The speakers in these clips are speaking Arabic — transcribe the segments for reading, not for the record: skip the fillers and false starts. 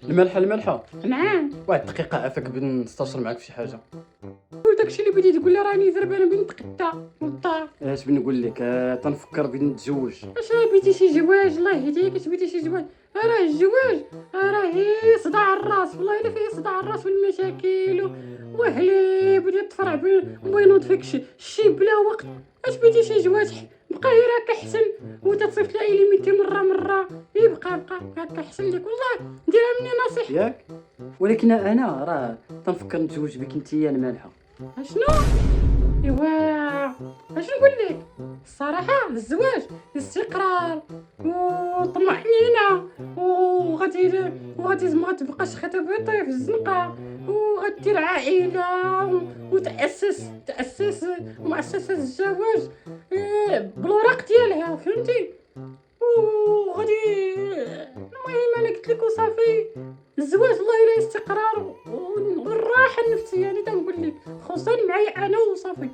الملحه نعم. واحد الدقيقه عافاك بنستشر معاك في شي حاجه. وداكشي اللي بديتي تقول لي راني زربانه بين نتقدا والدار. اش بنقول لك تنفكر بين نتزوج. اش بيتي شي جواج؟ الله يهديك، اش بيتي شي جواج؟ راه الجواج راه غير صداع الراس، والله الا فيه صداع الراس والمشاكل وهلي بديت تفرع بينوض فيك شي بلا وقت. اش بيتي شي جواج؟ بقى غير هكا احسن، وتتصيفط لها ليميتي مره يبقى هكا احسن لك والله. ديرها مني نصيحه. ياك ولكن انا راه تنفكر نتزوج بك انت يا المالحه. اشنو؟ ايوا اش نقول لك؟ الصراحه الزواج استقرار وطمأنينة، وغادي ما تبقاش خطيبتي في الزنقه، وغدير عائله وتأسس مؤسسة الزواج بالوراق ديالها، فهمتي؟ وغادي المهم انا قلت لك وصافي. الزواج والله الا استقرار والراحه النفسيه، يعني تنقول لك خصوصا معايا انا وصافي.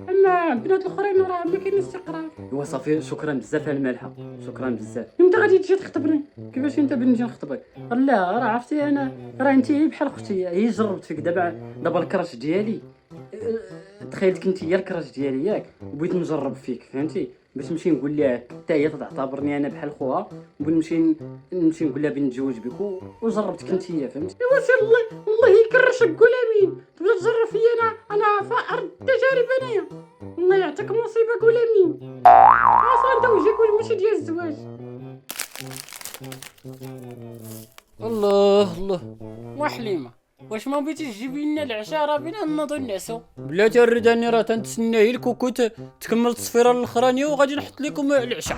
اما البنات الاخرين راه ما كاين استقرار. ايوا صافي، شكرا بزاف يا المالحه، شكرا بزاف. امتى غادي تجي تخطبني؟ كيفاش انت بنجي نخطبك؟ لا راه عرفتي انا راه انت بحال اختي، هي جربت فيك دابا الكراش ديالي. تخيلتك انت هي الكراش ديالي ياك، بغيت نجرب فيك فهمتي، باش نمشي نقول لها حتى هي تعتبرني انا بحال خوها، ونمشي نقول لها بنتزوج بك وجربتك انت هي فهمتي. ايوا سير الله يكرشك، قول امين. تبغي تجرب فيا انا فائر التجارب انايا. الله يعطيك مصيبه، قول امين. اصلا انت وجهك ماشي ديال الزواج. الله وحليمه، واش ما بغيتيش تجيبي لنا العشاء؟ راه بينا نوضو نعسو. بلاتي الرداني راه تنتسناي لك وكنت تكمل التصفيره الاخرانيه وغادي نحط لكم العشاء.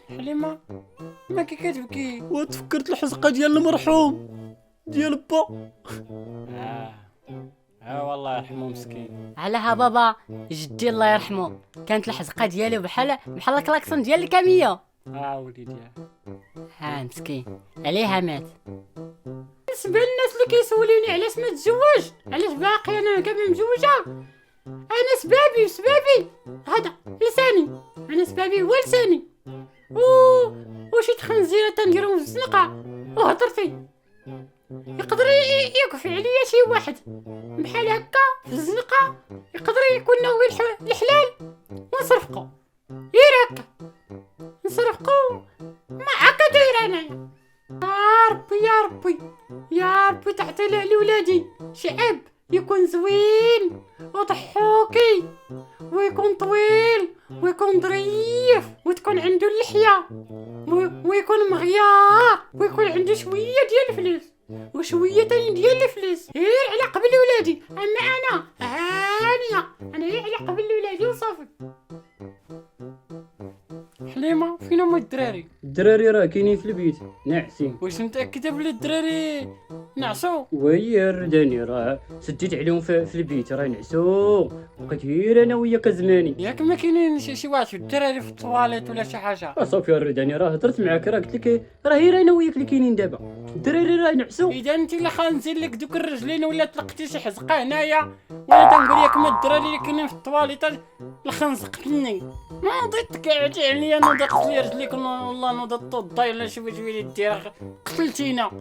حليمه ما كتبكي؟ وتفكرت الحزقه ديال المرحوم ديال با. والله يرحمه مسكين. علىها بابا جدي الله يرحمه كانت الحزقه ديالو بحال الكلاكسون ديال الكاميو. وليدي مسكين عليها مات. بالنسبه للناس اللي كيسولوني علاش ما تزوج، علاش باقي انا كاع مزوجه، انا سبابي هذا لساني. انا سبابي هو لساني وشي تخنزيره تنديرهم في الزنقه وهضرتي. يقدر يوقف عليا شي واحد بحال هكا في الزنقه، يقدر يكون هو الحلال ونصرفقو غير هكا، نصرفقو ما هكا داير انايا. يا ربي تعطي لولادي شعب يكون زوين وضحوكي، ويكون طويل ويكون ظريف، وتكون عنده اللحيه، ويكون مغيار، ويكون عنده شويه ديال الفلوس وشويه تاني ديال الفلوس غير على قبل ولادي. اما انا هانيه، انا غير على قبل ولادي وصافي. حليمه فين هما الدراري؟ الدراري راه كاينين في البيت ناعسين. واش متاكده بلي الدراري نعسوا؟ وهي الرداني راه سديت عليهم في البيت راه نعسو، بقيت غير انا وياك زماني. ياك ما كاينين شي واحد في الدراري في الطواليت ولا شي حاجه؟ صافي الرداني راه هضرت معاك، راه قلت لك راه غير انا وياك اللي كاينين دابا، الدراري راه نعسو. اذا انت اللي خانزين لك دوك الرجلين ولا تلقتي شي حزقه هنايا، ولا تنقول لك ما الدراري اللي كاينين في الطواليت الخنزقتني. ما ضيت قاعدي عليا، نوض قتلي رجليك والله نوض الضاي ولا شي واش دير قتلتينا.